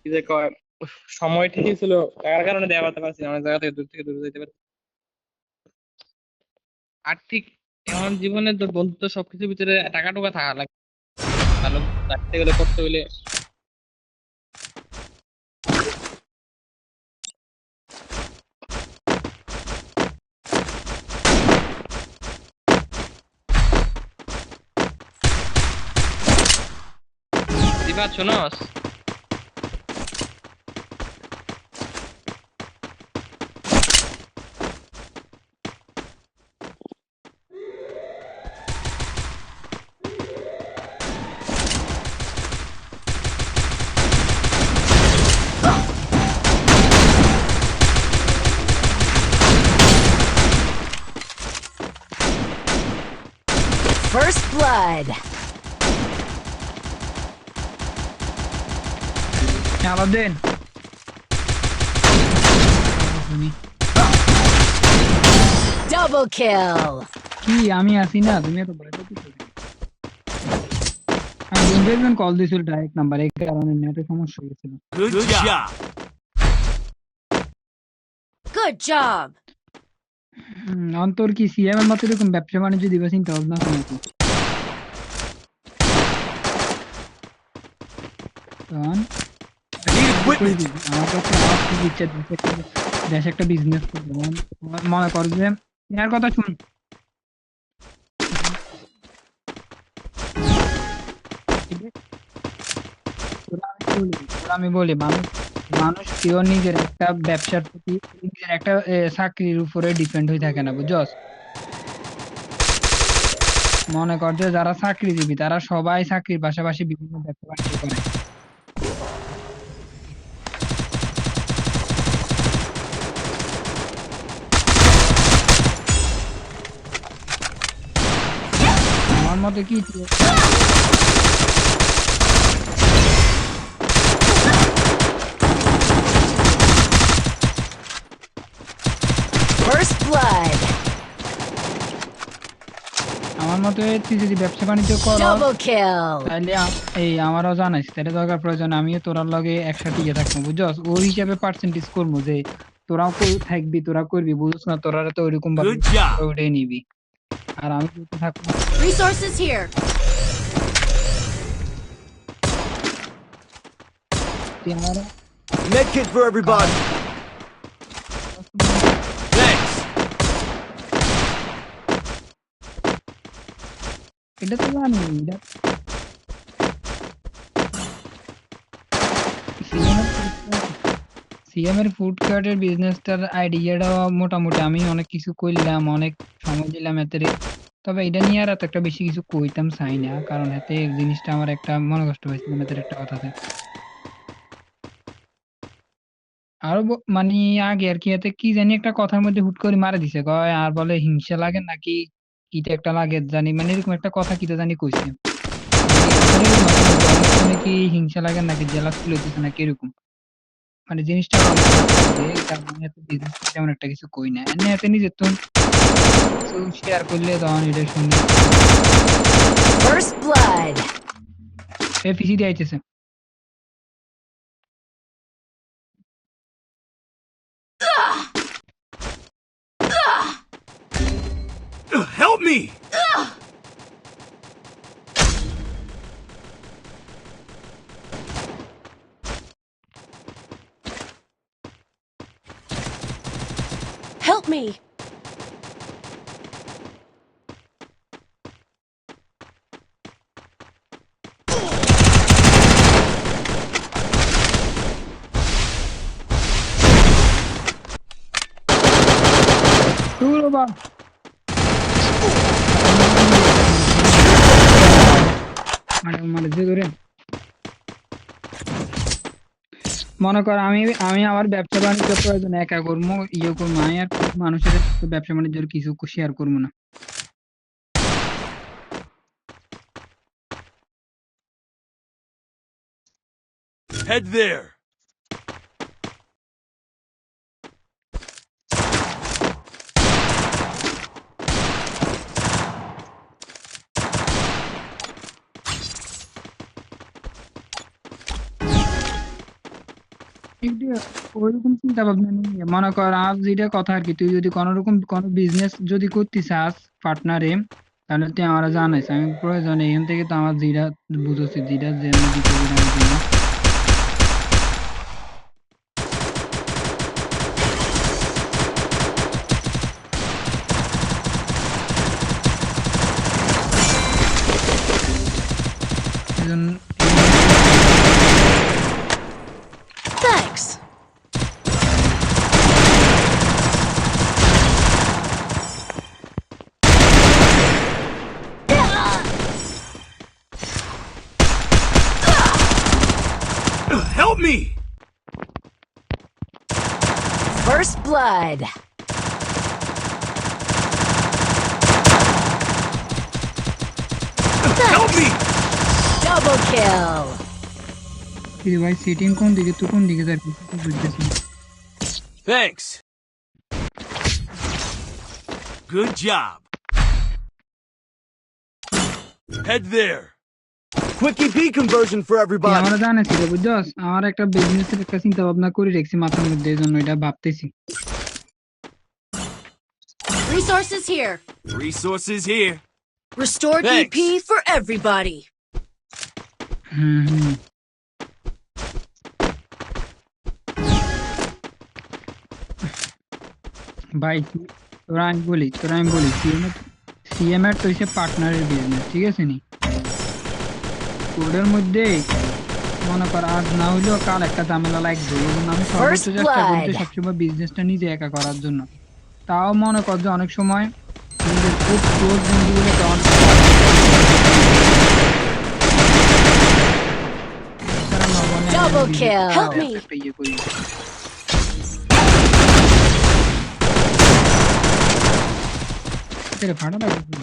কি যে কয়, উফ, সময় ঠিকই ছিল, টাকার কারণে দেওয়া করতে পারছি না, অনেক জায়গা থেকে দূরে যেতে পারছি। আর ঠিক এমন জীবনে তো বন্ধুত্ব সবকিছুর ভিতরে টাকা টুকা থাকা লাগে, ভালো কিছু চাইতে গেলে করতে হইলে। দিবা শোনস? First blood. Aladdin Double kill. কি আমি আছি না, তুমি তো ভয় পেতেছো কেন? আমি বুঝবেন কল দিছিল ডাইরেক্ট নাম্বার, এই কারণে নেটের সমস্যা হয়েছিল। Good job. Good job. অন্তর কি সিএম এর মতো এরকম ব্যবসা বাণিজ্য দিবা চিন্তা ভাবনা আছে নাকি? তখন I need করে equipment. দিবি। আমার কাছে আমার খুব ইচ্ছা দেশে একটা বিজনেস করবো। মনে কর যে ইয়ার কথা শুন, ঠিক আছে? তোরা আমি বলি মানুষ মানুষ কেউ নিজের একটা ব্যবসার প্রতি, নিজের একটা চাকরির উপরে ডিপেন্ড হয়ে থাকে না, বুঝছস? মনে কর যে যারা চাকরিজীবী তারা সবাই চাকরির পাশাপাশি বিভিন্ন ব্যবসা বাণিজ্য করে। আমার মতে কি First blood. আমার মতে তুই যদি ব্যবসা বাণিজ্য কর Double kill. তাহলে এই আমারও জানাইস, তাহলে দরকার প্রয়োজন আমিও তোরার লগে একসাথে ইয়ে থাকবো, বুঝছস? ওই হিসাবে পার্সেন্টেজ করবো যে তোরাও থাকবি, তোরা করবি, বুঝছ না? তোরা তো ওইরকম ভাবে Good job. ওইটাই নিবি, আর আমি যদি থাকবো। Resources here. তুই আমার Medkit for everybody. Thanks. এটা তো জানি, এটা সিএম এর ফুড কার্টের বিজনেসটার আইডিয়াটা মোটামুটি আমি অনেক কিছু করলাম, অনেক সময় দিলাম এতে। তবে এটা নিয়ে আর এত একটা বেশি কিছু কইতাম চাই না, কারণ এতে জিনিসটা আমার একটা মনে কষ্ট হয়েছে, এদের একটা কথাতে। আরো মানে আগে আর কি এতে কি জানি একটা কথার মধ্যে হুট করে মারা দিছে, কয় আর বলে হিংসা লাগে নাকি কিটা একটা লাগে জানি, মানে এরকম একটা কথা কিটা জানি কইছে। মানে এরকম আসলে জনের শুনে কি হিংসা লাগে নাকি জেলাস ফিল হইতেছে নাকি এরকম, মানে জিনিসটা আমার অনেক খারাপ লাগছে। কারণ আমি এত বিজনেস তেমন একটা কিছু কই না, এমনি এতে নিজের তো কিছু শেয়ার করলে তখন এটা শুনি। First blood. এ পিসি দিয়ে আইতেছে। Help me. Help me. দূর বাবা, মানে মানে যে ধরে মনে কর আমি আমি আমার ব্যবসা বাণিজ্য প্রয়োজন একা করবো, ইয়ে করবো, আমি আর মানুষের সাথে ব্যবসা বাণিজ্যের কিছু শেয়ার করবো না। Head there. একটু ওইরকম চিন্তা ভাবনা নিয়ে মনে কর আজ যেটা কথা আর কি, তুই যদি কোনো রকম কোনো বিজনেস যদি করতে চাস পার্টনারে, তাহলে তুই আমার জানাইস, আমি প্রয়োজনে এখান থেকে তো আমার যেটা বুঝছি যেটা যেমন দিতে যেটা আমি দিই না। এজন্য Thanks. Help me! First blood. Help me! Double kill. কি রে ভাই, সেটিং কোন দিকে, তুই কোন দিকে যাবি বুঝতেছি না। Thanks. Good job. Head there. Quick EP conversion for তুই everybody. আমার জানাইছি রে, বুঝছস, আমার একটা বিজনেসের একটা চিন্তা ভাবনা করে রেখেছি মাথার মধ্যে, এই জন্য এটা ভাবতেছি। Resources here. Resources here. Restored Thanks. EP for everybody. হুম। ভাই তোরা আমি বলি সিএম এর তো হচ্ছে পার্টনারের বিজনেস, ঠিক আছে নি? ওদের মধ্যে মনে কর আজ না হইলেও কাল একটা ঝামেলা লাগবে, এই জন্য আমি সর্বোচ্চ First চেষ্টা করি যে blood. সবসময় বিজনেসটা নিজে একা করার জন্য। তাও মনে কর যে অনেক সময় নিজের খুব ক্লোজ বন্ধুগুলোকে অনেক তারা নগণ্য Double business kill. করার Help me. একটা ইয়ে করি। তেরে ফাটা লাগবে।